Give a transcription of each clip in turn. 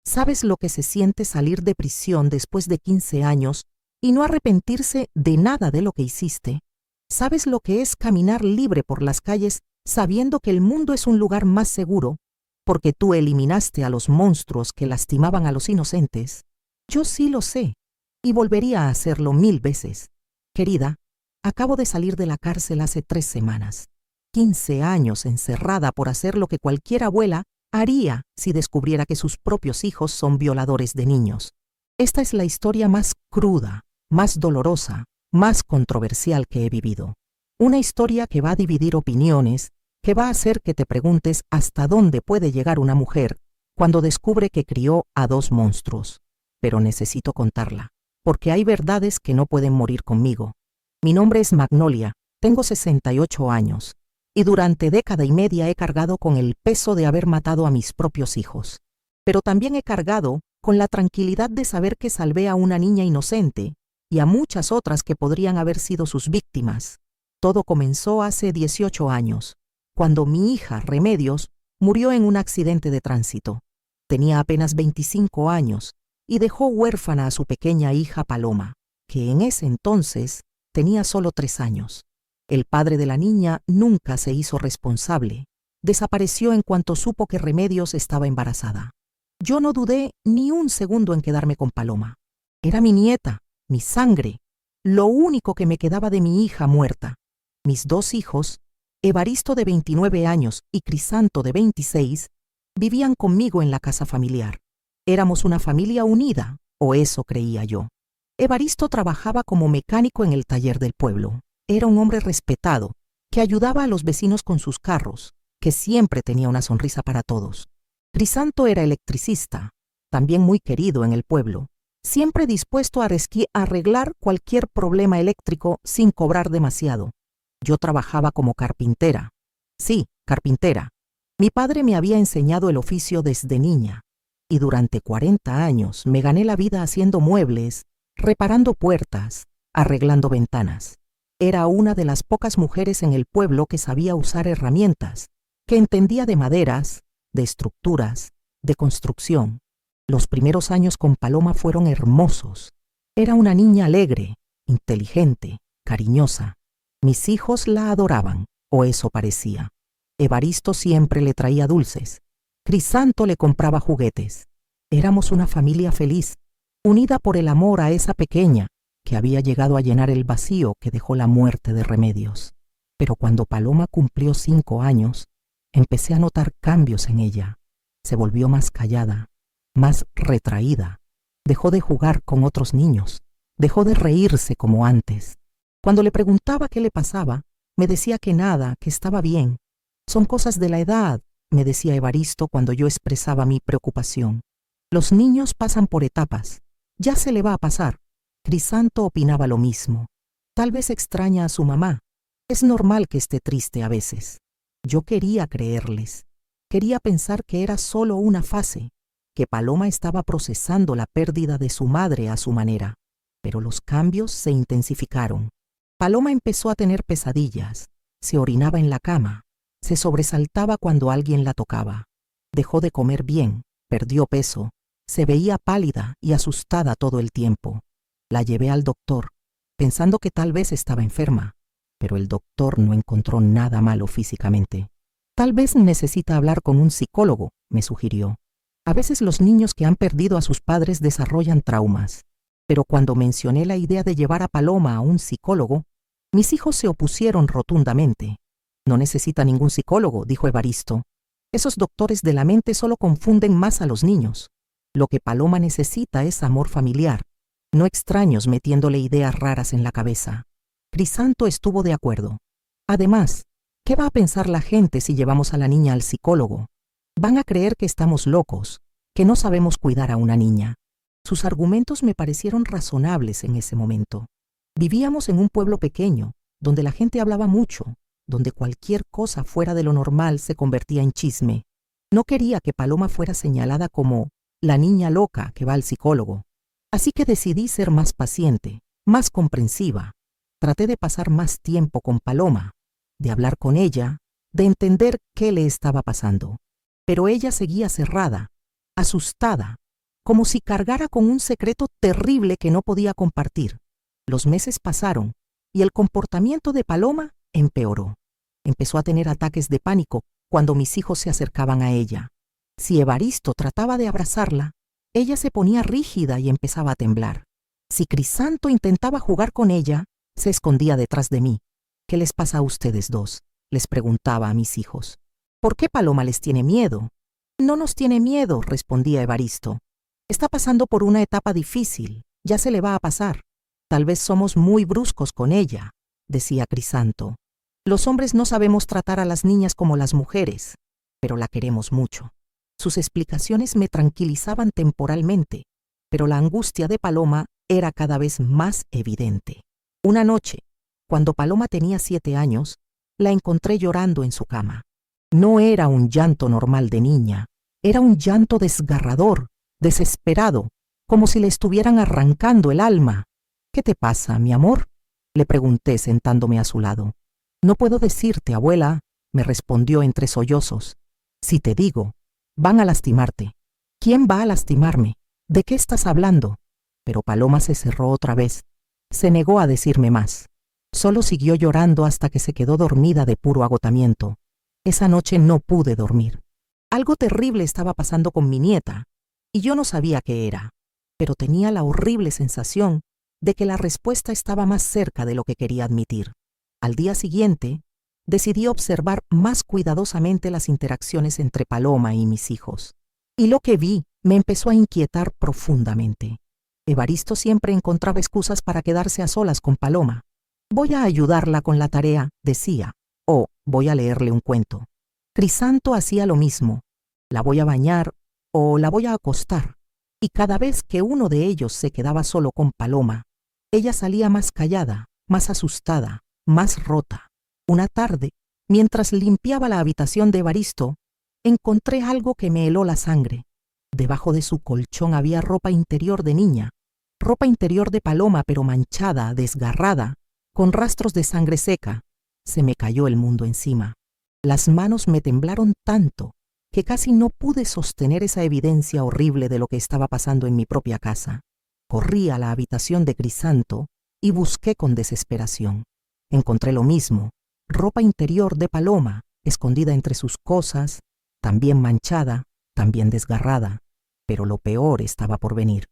¿Sabes lo que se siente salir de prisión después de 15 años y no arrepentirse de nada de lo que hiciste? ¿Sabes lo que es caminar libre por las calles sabiendo que el mundo es un lugar más seguro porque tú eliminaste a los monstruos que lastimaban a los inocentes? Yo sí lo sé, y volvería a hacerlo 1000 veces. Querida, acabo de salir de la cárcel hace 3 semanas. 15 años encerrada por hacer lo que cualquier abuela haría si descubriera que sus propios hijos son violadores de niños. Esta es la historia más cruda, más dolorosa, más controversial que he vivido. Una historia que va a dividir opiniones, que va a hacer que te preguntes hasta dónde puede llegar una mujer cuando descubre que crió a 2 monstruos. Pero necesito contarla, porque hay verdades que no pueden morir conmigo. Mi nombre es Magnolia, tengo 68 años, y durante 1,5 décadas he cargado con el peso de haber matado a mis propios hijos. Pero también he cargado con la tranquilidad de saber que salvé a una niña inocente y a muchas otras que podrían haber sido sus víctimas. Todo comenzó hace 18 años, cuando mi hija, Remedios, murió en un accidente de tránsito. Tenía apenas 25 años y dejó huérfana a su pequeña hija Paloma, que en ese entonces tenía solo 3 años. El padre de la niña nunca se hizo responsable. Desapareció en cuanto supo que Remedios estaba embarazada. Yo no dudé ni un segundo en quedarme con Paloma. Era mi nieta, mi sangre, lo único que me quedaba de mi hija muerta. Mis 2 hijos, Evaristo de 29 años y Crisanto de 26, vivían conmigo en la casa familiar. Éramos una familia unida, o eso creía yo. Evaristo trabajaba como mecánico en el taller del pueblo. Era un hombre respetado, que ayudaba a los vecinos con sus carros, que siempre tenía una sonrisa para todos. Crisanto era electricista, también muy querido en el pueblo, siempre dispuesto a arreglar cualquier problema eléctrico sin cobrar demasiado. Yo trabajaba como carpintera. Sí, carpintera. Mi padre me había enseñado el oficio desde niña, y durante 40 años me gané la vida haciendo muebles, reparando puertas, arreglando ventanas. Era una de las pocas mujeres en el pueblo que sabía usar herramientas, que entendía de maderas, de estructuras, de construcción. Los primeros años con Paloma fueron hermosos. Era una niña alegre, inteligente, cariñosa. Mis hijos la adoraban, o eso parecía. Evaristo siempre le traía dulces. Crisanto le compraba juguetes. Éramos una familia feliz, unida por el amor a esa pequeña que había llegado a llenar el vacío que dejó la muerte de Remedios. Pero cuando Paloma cumplió 5 años, empecé a notar cambios en ella. Se volvió más callada, más retraída. Dejó de jugar con otros niños. Dejó de reírse como antes. Cuando le preguntaba qué le pasaba, me decía que nada, que estaba bien. Son cosas de la edad, me decía Evaristo cuando yo expresaba mi preocupación. Los niños pasan por etapas. Ya se le va a pasar. Crisanto opinaba lo mismo. Tal vez extraña a su mamá. Es normal que esté triste a veces. Yo quería creerles. Quería pensar que era solo una fase, que Paloma estaba procesando la pérdida de su madre a su manera. Pero los cambios se intensificaron. Paloma empezó a tener pesadillas. Se orinaba en la cama. Se sobresaltaba cuando alguien la tocaba. Dejó de comer bien, perdió peso. Se veía pálida y asustada todo el tiempo. La llevé al doctor, pensando que tal vez estaba enferma, pero el doctor no encontró nada malo físicamente. Tal vez necesita hablar con un psicólogo, me sugirió. A veces los niños que han perdido a sus padres desarrollan traumas, pero cuando mencioné la idea de llevar a Paloma a un psicólogo, mis hijos se opusieron rotundamente. No necesita ningún psicólogo, dijo Evaristo. Esos doctores de la mente solo confunden más a los niños. Lo que Paloma necesita es amor familiar, no extraños metiéndole ideas raras en la cabeza. Crisanto estuvo de acuerdo. Además, ¿qué va a pensar la gente si llevamos a la niña al psicólogo? Van a creer que estamos locos, que no sabemos cuidar a una niña. Sus argumentos me parecieron razonables en ese momento. Vivíamos en un pueblo pequeño, donde la gente hablaba mucho, donde cualquier cosa fuera de lo normal se convertía en chisme. No quería que Paloma fuera señalada como la niña loca que va al psicólogo. Así que decidí ser más paciente, más comprensiva. Traté de pasar más tiempo con Paloma, de hablar con ella, de entender qué le estaba pasando. Pero ella seguía cerrada, asustada, como si cargara con un secreto terrible que no podía compartir. Los meses pasaron y el comportamiento de Paloma empeoró. Empezó a tener ataques de pánico cuando mis hijos se acercaban a ella. Si Evaristo trataba de abrazarla, ella se ponía rígida y empezaba a temblar. Si Crisanto intentaba jugar con ella, se escondía detrás de mí. «¿Qué les pasa a ustedes dos?», les preguntaba a mis hijos. «¿Por qué Paloma les tiene miedo?». «No nos tiene miedo», respondía Evaristo. «Está pasando por una etapa difícil, ya se le va a pasar. Tal vez somos muy bruscos con ella», decía Crisanto. «Los hombres no sabemos tratar a las niñas como las mujeres, pero la queremos mucho». Sus explicaciones me tranquilizaban temporalmente, pero la angustia de Paloma era cada vez más evidente. Una noche, cuando Paloma tenía 7 años, la encontré llorando en su cama. No era un llanto normal de niña, era un llanto desgarrador, desesperado, como si le estuvieran arrancando el alma. «¿Qué te pasa, mi amor?», le pregunté sentándome a su lado. «No puedo decirte, abuela», me respondió entre sollozos. «Si te digo, van a lastimarte». «¿Quién va a lastimarme? ¿De qué estás hablando?». Pero Paloma se cerró otra vez. Se negó a decirme más. Solo siguió llorando hasta que se quedó dormida de puro agotamiento. Esa noche no pude dormir. Algo terrible estaba pasando con mi nieta, y yo no sabía qué era, pero tenía la horrible sensación de que la respuesta estaba más cerca de lo que quería admitir. Al día siguiente, decidí observar más cuidadosamente las interacciones entre Paloma y mis hijos. Y lo que vi me empezó a inquietar profundamente. Evaristo siempre encontraba excusas para quedarse a solas con Paloma. «Voy a ayudarla con la tarea», decía, o «voy a leerle un cuento». Crisanto hacía lo mismo. «La voy a bañar» o «la voy a acostar». Y cada vez que uno de ellos se quedaba solo con Paloma, ella salía más callada, más asustada, más rota. Una tarde, mientras limpiaba la habitación de Evaristo, encontré algo que me heló la sangre. Debajo de su colchón había ropa interior de niña, ropa interior de Paloma, pero manchada, desgarrada, con rastros de sangre seca. Se me cayó el mundo encima. Las manos me temblaron tanto que casi no pude sostener esa evidencia horrible de lo que estaba pasando en mi propia casa. Corrí a la habitación de Crisanto y busqué con desesperación. Encontré lo mismo, ropa interior de Paloma, escondida entre sus cosas, también manchada, también desgarrada, pero lo peor estaba por venir.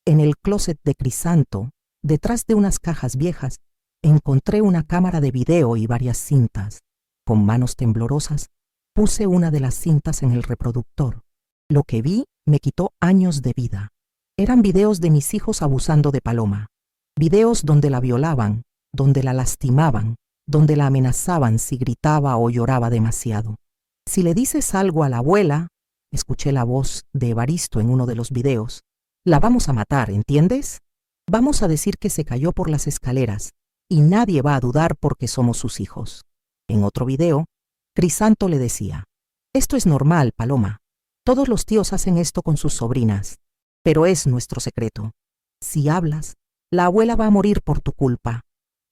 En el closet de Crisanto, detrás de unas cajas viejas, encontré una cámara de video y varias cintas. Con manos temblorosas, puse una de las cintas en el reproductor. Lo que vi me quitó años de vida. Eran videos de mis hijos abusando de Paloma. Videos donde la violaban, donde la lastimaban, donde la amenazaban si gritaba o lloraba demasiado. «Si le dices algo a la abuela», escuché la voz de Evaristo en uno de los videos, «la vamos a matar, ¿entiendes? Vamos a decir que se cayó por las escaleras y nadie va a dudar porque somos sus hijos». En otro video, Crisanto le decía: «Esto es normal, Paloma. Todos los tíos hacen esto con sus sobrinas, pero es nuestro secreto. Si hablas, la abuela va a morir por tu culpa».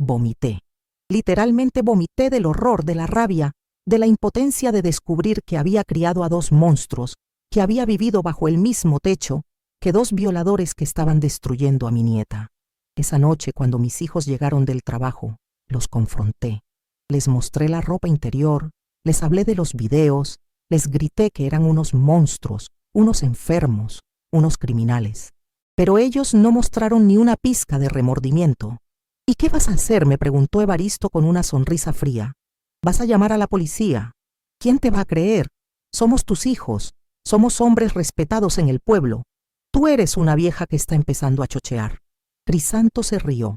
Vomité. Literalmente vomité del horror, de la rabia, de la impotencia de descubrir que había criado a 2 monstruos, que había vivido bajo el mismo techo que 2 violadores que estaban destruyendo a mi nieta. Esa noche, cuando mis hijos llegaron del trabajo, los confronté. Les mostré la ropa interior, les hablé de los videos, les grité que eran unos monstruos, unos enfermos, unos criminales. Pero ellos no mostraron ni una pizca de remordimiento. «¿Y qué vas a hacer?», me preguntó Evaristo con una sonrisa fría. «¿Vas a llamar a la policía? ¿Quién te va a creer? Somos tus hijos, somos hombres respetados en el pueblo. Tú eres una vieja que está empezando a chochear». Crisanto se rió.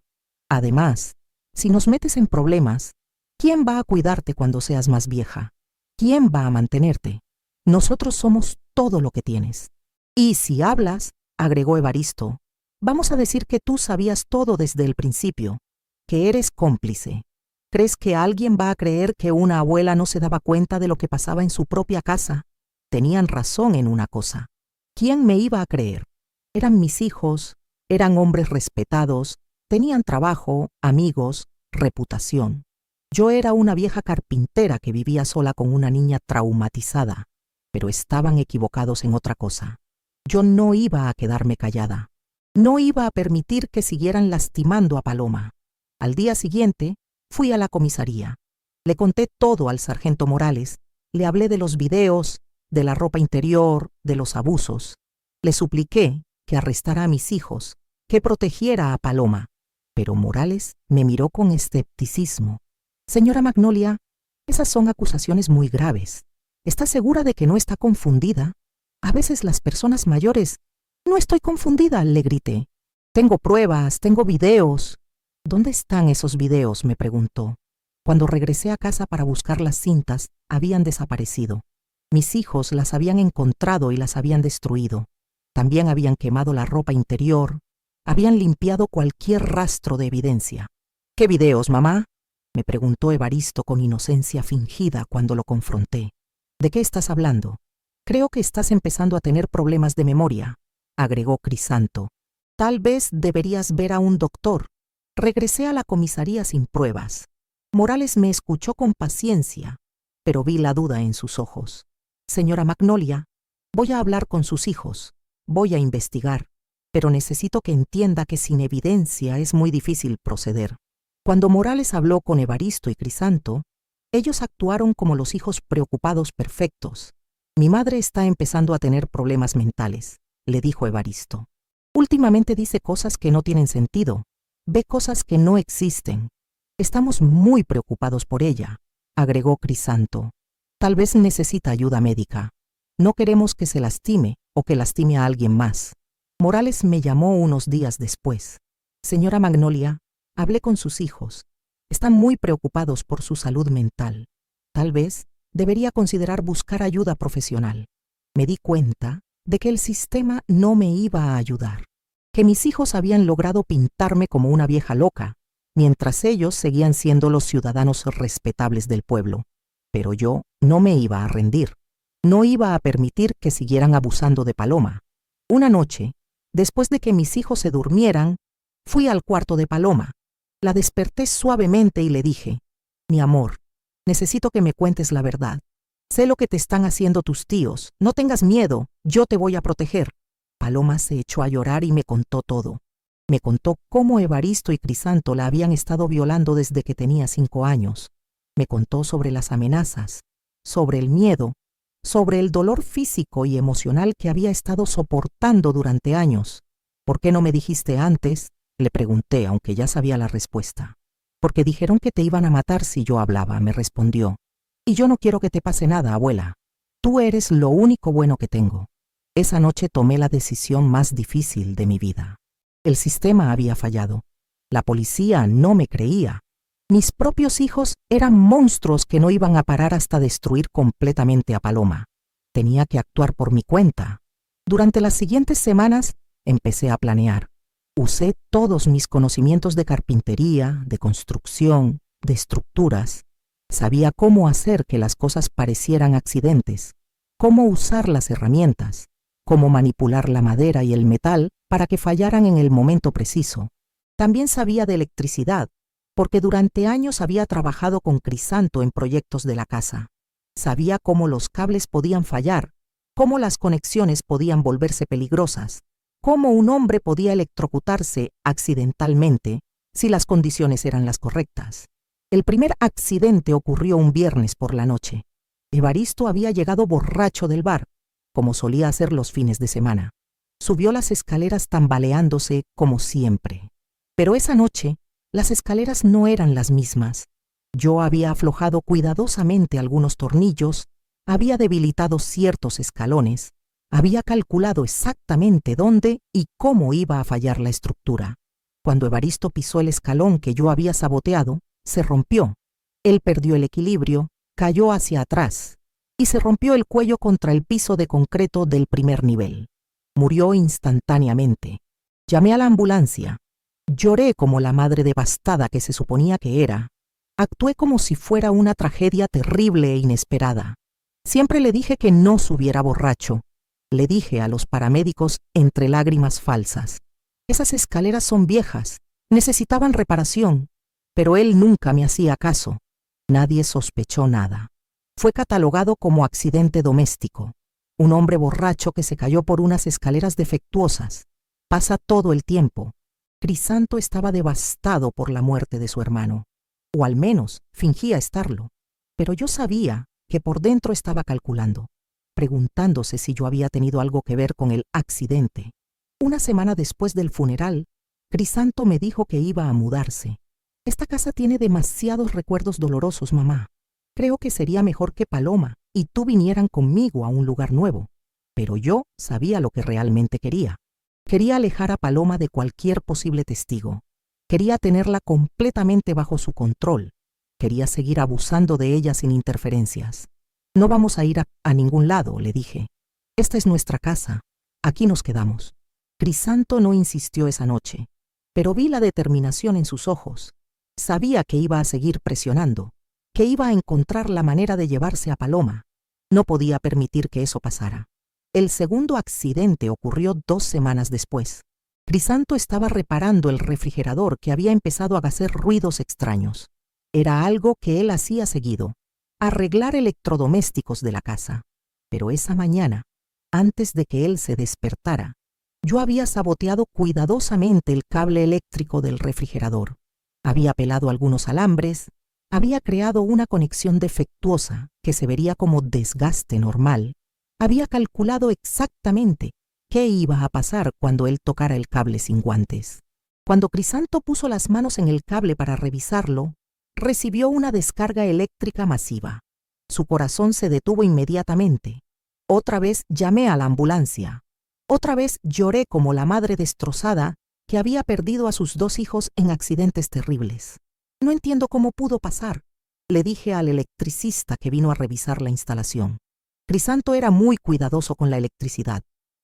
«Además, si nos metes en problemas, ¿quién va a cuidarte cuando seas más vieja? ¿Quién va a mantenerte? Nosotros somos todo lo que tienes. Y si hablas», agregó Evaristo, «vamos a decir que tú sabías todo desde el principio, que eres cómplice. ¿Crees que alguien va a creer que una abuela no se daba cuenta de lo que pasaba en su propia casa? Tenían razón en una cosa. ¿Quién me iba a creer? Eran mis hijos, eran hombres respetados, tenían trabajo, amigos, reputación. Yo era una vieja carpintera que vivía sola con una niña traumatizada, pero estaban equivocados en otra cosa. Yo no iba a quedarme callada. No iba a permitir que siguieran lastimando a Paloma. Al día siguiente, fui a la comisaría. Le conté todo al sargento Morales. Le hablé de los videos, de la ropa interior, de los abusos. Le supliqué que arrestara a mis hijos, que protegiera a Paloma. Pero Morales me miró con escepticismo. Señora Magnolia, esas son acusaciones muy graves. ¿Está segura de que no está confundida? A veces las personas mayores... No estoy confundida, le grité. Tengo pruebas, tengo videos. ¿Dónde están esos videos?, me preguntó. Cuando regresé a casa para buscar las cintas, habían desaparecido. Mis hijos las habían encontrado y las habían destruido. También habían quemado la ropa interior. Habían limpiado cualquier rastro de evidencia. ¿Qué videos, mamá?, me preguntó Evaristo con inocencia fingida cuando lo confronté. ¿De qué estás hablando? Creo que estás empezando a tener problemas de memoria, agregó Crisanto. Tal vez deberías ver a un doctor. Regresé a la comisaría sin pruebas. Morales me escuchó con paciencia, pero vi la duda en sus ojos. Señora Magnolia, voy a hablar con sus hijos. Voy a investigar, pero necesito que entienda que sin evidencia es muy difícil proceder. Cuando Morales habló con Evaristo y Crisanto, ellos actuaron como los hijos preocupados perfectos. Mi madre está empezando a tener problemas mentales, le dijo Evaristo. Últimamente dice cosas que no tienen sentido, ve cosas que no existen. Estamos muy preocupados por ella, agregó Crisanto. Tal vez necesita ayuda médica. No queremos que se lastime o que lastime a alguien más. Morales me llamó unos días después. Señora Magnolia, hablé con sus hijos. Están muy preocupados por su salud mental. Tal vez debería considerar buscar ayuda profesional. Me di cuenta de que el sistema no me iba a ayudar, que mis hijos habían logrado pintarme como una vieja loca, mientras ellos seguían siendo los ciudadanos respetables del pueblo. Pero yo no me iba a rendir. No iba a permitir que siguieran abusando de Paloma. Una noche, después de que mis hijos se durmieran, fui al cuarto de Paloma. La desperté suavemente y le dije: mi amor, necesito que me cuentes la verdad. Sé lo que te están haciendo tus tíos. No tengas miedo, yo te voy a proteger. Paloma se echó a llorar y me contó todo. Me contó cómo Evaristo y Crisanto la habían estado violando desde que tenía 5 años. Me contó sobre las amenazas, sobre el miedo, sobre el dolor físico y emocional que había estado soportando durante años. ¿Por qué no me dijiste antes?, le pregunté, aunque ya sabía la respuesta. Porque dijeron que te iban a matar si yo hablaba, me respondió. Y yo no quiero que te pase nada, abuela. Tú eres lo único bueno que tengo. Esa noche tomé la decisión más difícil de mi vida. El sistema había fallado. La policía no me creía. Mis propios hijos eran monstruos que no iban a parar hasta destruir completamente a Paloma. Tenía que actuar por mi cuenta. Durante las siguientes semanas empecé a planear. Usé todos mis conocimientos de carpintería, de construcción, de estructuras. Sabía cómo hacer que las cosas parecieran accidentes, cómo usar las herramientas, cómo manipular la madera y el metal para que fallaran en el momento preciso. También sabía de electricidad, porque durante años había trabajado con Crisanto en proyectos de la casa. Sabía cómo los cables podían fallar, cómo las conexiones podían volverse peligrosas, cómo un hombre podía electrocutarse accidentalmente si las condiciones eran las correctas. El primer accidente ocurrió un viernes por la noche. Evaristo había llegado borracho del bar, como solía hacer los fines de semana. Subió las escaleras tambaleándose como siempre. Pero esa noche, las escaleras no eran las mismas. Yo había aflojado cuidadosamente algunos tornillos, había debilitado ciertos escalones, había calculado exactamente dónde y cómo iba a fallar la estructura. Cuando Evaristo pisó el escalón que yo había saboteado, se rompió. Él perdió el equilibrio, cayó hacia atrás y se rompió el cuello contra el piso de concreto del primer nivel. Murió instantáneamente. Llamé a la ambulancia. Lloré como la madre devastada que se suponía que era. Actué como si fuera una tragedia terrible e inesperada. Siempre le dije que no subiera borracho. Le dije a los paramédicos entre lágrimas falsas: esas escaleras son viejas, necesitaban reparación. Pero él nunca me hacía caso. Nadie sospechó nada. Fue catalogado como accidente doméstico. Un hombre borracho que se cayó por unas escaleras defectuosas. Pasa todo el tiempo. Crisanto estaba devastado por la muerte de su hermano. O al menos fingía estarlo. Pero yo sabía que por dentro estaba calculando, preguntándose si yo había tenido algo que ver con el accidente. Una semana después del funeral, Crisanto me dijo que iba a mudarse. Esta casa tiene demasiados recuerdos dolorosos, mamá. Creo que sería mejor que Paloma y tú vinieran conmigo a un lugar nuevo. Pero yo sabía lo que realmente quería. Quería alejar a Paloma de cualquier posible testigo. Quería tenerla completamente bajo su control. Quería seguir abusando de ella sin interferencias. No vamos a ir a ningún lado, le dije. Esta es nuestra casa. Aquí nos quedamos. Crisanto no insistió esa noche, pero vi la determinación en sus ojos. Sabía que iba a seguir presionando, que iba a encontrar la manera de llevarse a Paloma. No podía permitir que eso pasara. El segundo accidente ocurrió 2 semanas después. Crisanto estaba reparando el refrigerador que había empezado a hacer ruidos extraños. Era algo que él hacía seguido, arreglar electrodomésticos de la casa. Pero esa mañana, antes de que él se despertara, yo había saboteado cuidadosamente el cable eléctrico del refrigerador. Había pelado algunos alambres, había creado una conexión defectuosa que se vería como desgaste normal. Había calculado exactamente qué iba a pasar cuando él tocara el cable sin guantes. Cuando Crisanto puso las manos en el cable para revisarlo, recibió una descarga eléctrica masiva. Su corazón se detuvo inmediatamente. Otra vez llamé a la ambulancia. Otra vez lloré como la madre destrozada que había perdido a sus 2 hijos en accidentes terribles. No entiendo cómo pudo pasar, le dije al electricista que vino a revisar la instalación. Crisanto era muy cuidadoso con la electricidad.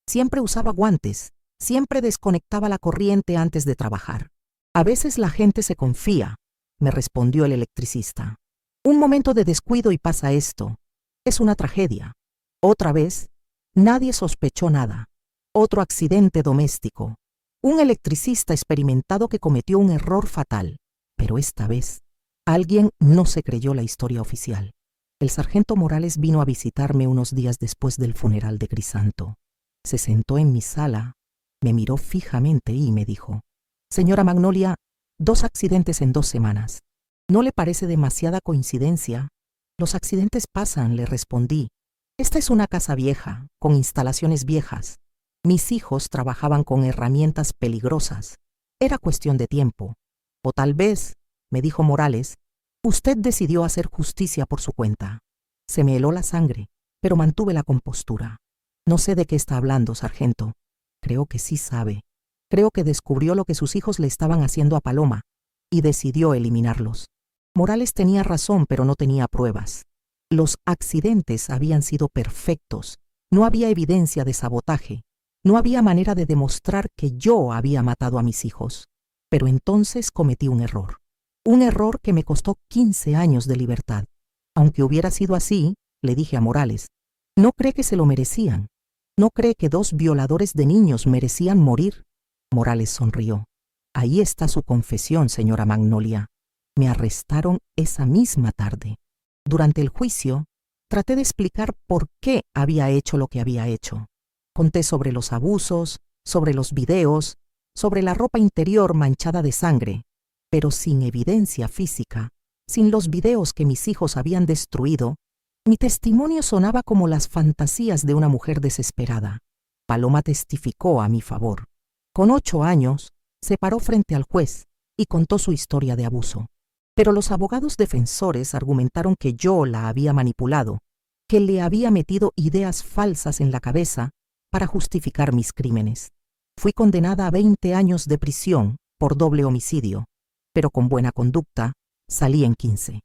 Siempre usaba guantes, siempre desconectaba la corriente antes de trabajar. A veces la gente se confía, me respondió el electricista. Un momento de descuido y pasa esto. Es una tragedia. Otra vez, nadie sospechó nada. Otro accidente doméstico. Un electricista experimentado que cometió un error fatal. Pero esta vez, alguien no se creyó la historia oficial. El sargento Morales vino a visitarme unos días después del funeral de Crisanto. Se sentó en mi sala, me miró fijamente y me dijo: «Señora Magnolia, 2 accidentes en 2 semanas. ¿No le parece demasiada coincidencia?» «Los accidentes pasan», le respondí. «Esta es una casa vieja, con instalaciones viejas. Mis hijos trabajaban con herramientas peligrosas. Era cuestión de tiempo. O tal vez», me dijo Morales, «usted decidió hacer justicia por su cuenta». Se me heló la sangre, pero mantuve la compostura. «No sé de qué está hablando, sargento». «Creo que sí sabe. Creo que descubrió lo que sus hijos le estaban haciendo a Paloma y decidió eliminarlos». Morales tenía razón, pero no tenía pruebas. Los accidentes habían sido perfectos. No había evidencia de sabotaje. No había manera de demostrar que yo había matado a mis hijos. Pero entonces cometí un error. Un error que me costó 15 años de libertad. Aunque hubiera sido así, le dije a Morales, ¿no cree que se lo merecían? ¿No cree que 2 violadores de niños merecían morir? Morales sonrió. Ahí está su confesión, señora Magnolia. Me arrestaron esa misma tarde. Durante el juicio, traté de explicar por qué había hecho lo que había hecho. Conté sobre los abusos, sobre los videos, sobre la ropa interior manchada de sangre, pero sin evidencia física, sin los videos que mis hijos habían destruido. Mi testimonio sonaba como las fantasías de una mujer desesperada. Paloma testificó a mi favor. Con 8 años, se paró frente al juez y contó su historia de abuso. Pero los abogados defensores argumentaron que yo la había manipulado, que le había metido ideas falsas en la cabeza para justificar mis crímenes. Fui condenada a 20 años de prisión por doble homicidio, pero con buena conducta salí en 15.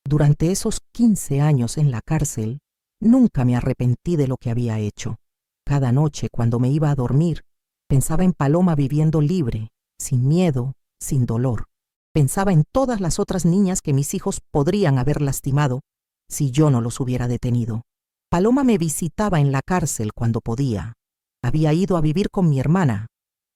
Durante esos 15 años en la cárcel, nunca me arrepentí de lo que había hecho. Cada noche, cuando me iba a dormir, pensaba en Paloma viviendo libre, sin miedo, sin dolor. Pensaba en todas las otras niñas que mis hijos podrían haber lastimado si yo no los hubiera detenido. Paloma me visitaba en la cárcel cuando podía. Había ido a vivir con mi hermana.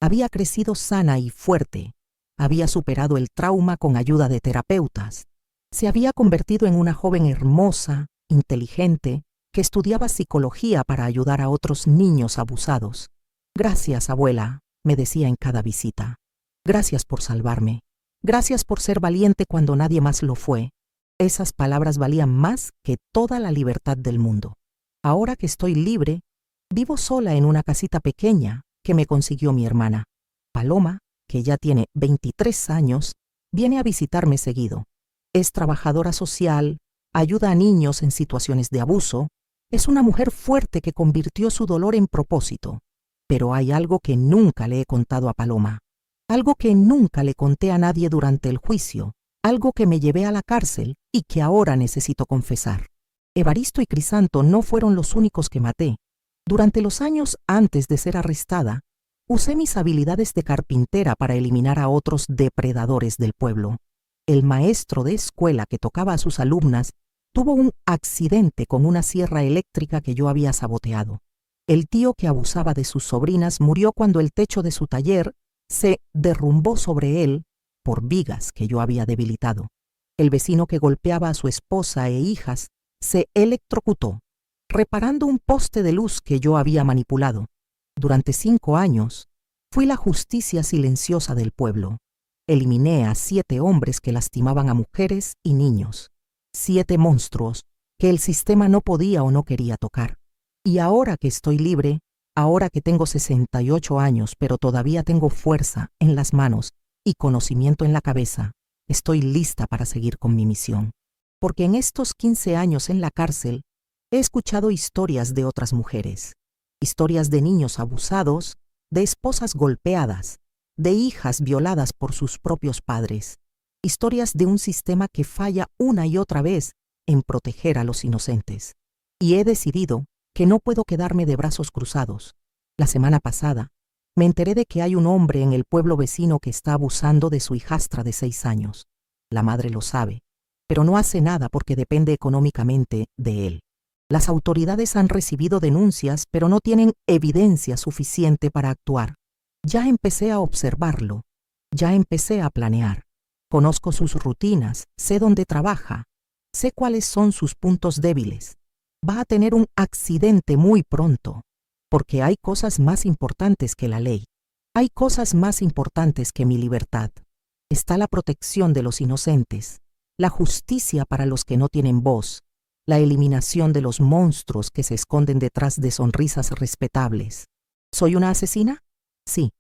Había crecido sana y fuerte. Había superado el trauma con ayuda de terapeutas. Se había convertido en una joven hermosa, inteligente, que estudiaba psicología para ayudar a otros niños abusados. Gracias, abuela, me decía en cada visita. Gracias por salvarme. Gracias por ser valiente cuando nadie más lo fue. Esas palabras valían más que toda la libertad del mundo. Ahora que estoy libre, vivo sola en una casita pequeña que me consiguió mi hermana. Paloma, que ya tiene 23 años, viene a visitarme seguido. Es trabajadora social, ayuda a niños en situaciones de abuso, es una mujer fuerte que convirtió su dolor en propósito. Pero hay algo que nunca le he contado a Paloma, algo que nunca le conté a nadie durante el juicio, algo que me llevé a la cárcel y que ahora necesito confesar. Evaristo y Crisanto no fueron los únicos que maté. Durante los años antes de ser arrestada, usé mis habilidades de carpintera para eliminar a otros depredadores del pueblo. El maestro de escuela que tocaba a sus alumnas tuvo un accidente con una sierra eléctrica que yo había saboteado. El tío que abusaba de sus sobrinas murió cuando el techo de su taller se derrumbó sobre él por vigas que yo había debilitado. El vecino que golpeaba a su esposa e hijas se electrocutó, reparando un poste de luz que yo había manipulado. Durante 5 años, fui la justicia silenciosa del pueblo. Eliminé a 7 hombres que lastimaban a mujeres y niños. 7 monstruos que el sistema no podía o no quería tocar. Y ahora que estoy libre, ahora que tengo 68 años, pero todavía tengo fuerza en las manos y conocimiento en la cabeza, estoy lista para seguir con mi misión. Porque en estos 15 años en la cárcel, he escuchado historias de otras mujeres. Historias de niños abusados, de esposas golpeadas, de hijas violadas por sus propios padres. Historias de un sistema que falla una y otra vez en proteger a los inocentes. Y he decidido que no puedo quedarme de brazos cruzados. La semana pasada, me enteré de que hay un hombre en el pueblo vecino que está abusando de su hijastra de 6 años. La madre lo sabe, pero no hace nada porque depende económicamente de él. Las autoridades han recibido denuncias, pero no tienen evidencia suficiente para actuar. Ya empecé a observarlo, ya empecé a planear. Conozco sus rutinas, sé dónde trabaja, sé cuáles son sus puntos débiles. Va a tener un accidente muy pronto, porque hay cosas más importantes que la ley. Hay cosas más importantes que mi libertad. Está la protección de los inocentes, la justicia para los que no tienen voz, la eliminación de los monstruos que se esconden detrás de sonrisas respetables. ¿Soy una asesina? Sí.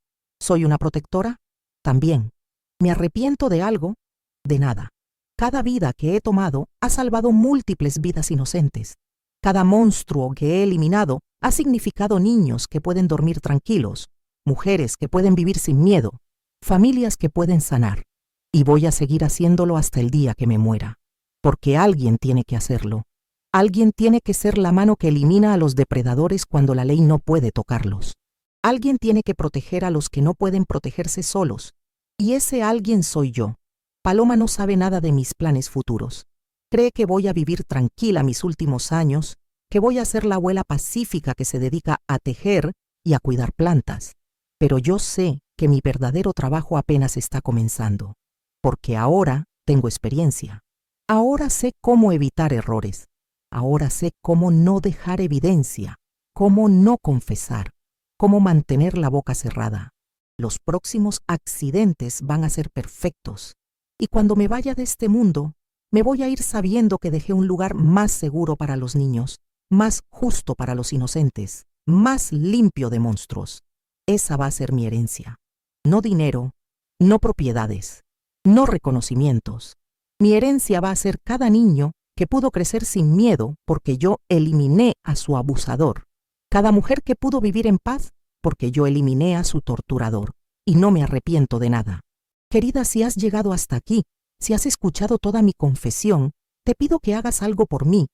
¿Soy una protectora? También. ¿Me arrepiento de algo? De nada. Cada vida que he tomado ha salvado múltiples vidas inocentes. Cada monstruo que he eliminado ha significado niños que pueden dormir tranquilos, mujeres que pueden vivir sin miedo, familias que pueden sanar. Y voy a seguir haciéndolo hasta el día que me muera. Porque alguien tiene que hacerlo. Alguien tiene que ser la mano que elimina a los depredadores cuando la ley no puede tocarlos. Alguien tiene que proteger a los que no pueden protegerse solos. Y ese alguien soy yo. Paloma no sabe nada de mis planes futuros. Cree que voy a vivir tranquila mis últimos años, que voy a ser la abuela pacífica que se dedica a tejer y a cuidar plantas. Pero yo sé que mi verdadero trabajo apenas está comenzando. Porque ahora tengo experiencia. Ahora sé cómo evitar errores. Ahora sé cómo no dejar evidencia, cómo no confesar, cómo mantener la boca cerrada. Los próximos accidentes van a ser perfectos. Y cuando me vaya de este mundo, me voy a ir sabiendo que dejé un lugar más seguro para los niños, más justo para los inocentes, más limpio de monstruos. Esa va a ser mi herencia. No dinero, no propiedades, no reconocimientos. Mi herencia va a ser cada niño que pudo crecer sin miedo porque yo eliminé a su abusador. Cada mujer que pudo vivir en paz porque yo eliminé a su torturador. Y no me arrepiento de nada. Querida, si has llegado hasta aquí, si has escuchado toda mi confesión, te pido que hagas algo por mí.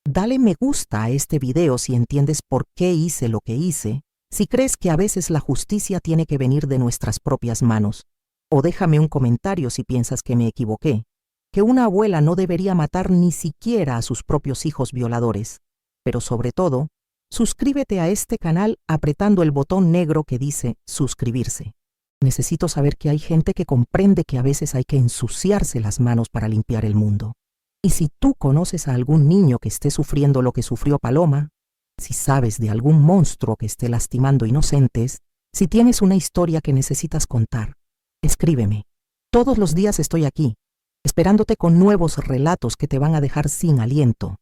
Dale me gusta a este video si entiendes por qué hice lo que hice, si crees que a veces la justicia tiene que venir de nuestras propias manos. O déjame un comentario si piensas que me equivoqué, que una abuela no debería matar ni siquiera a sus propios hijos violadores. Pero sobre todo, suscríbete a este canal apretando el botón negro que dice suscribirse. Necesito saber que hay gente que comprende que a veces hay que ensuciarse las manos para limpiar el mundo. Y si tú conoces a algún niño que esté sufriendo lo que sufrió Paloma, si sabes de algún monstruo que esté lastimando inocentes, si tienes una historia que necesitas contar, escríbeme. Todos los días estoy aquí, esperándote con nuevos relatos que te van a dejar sin aliento.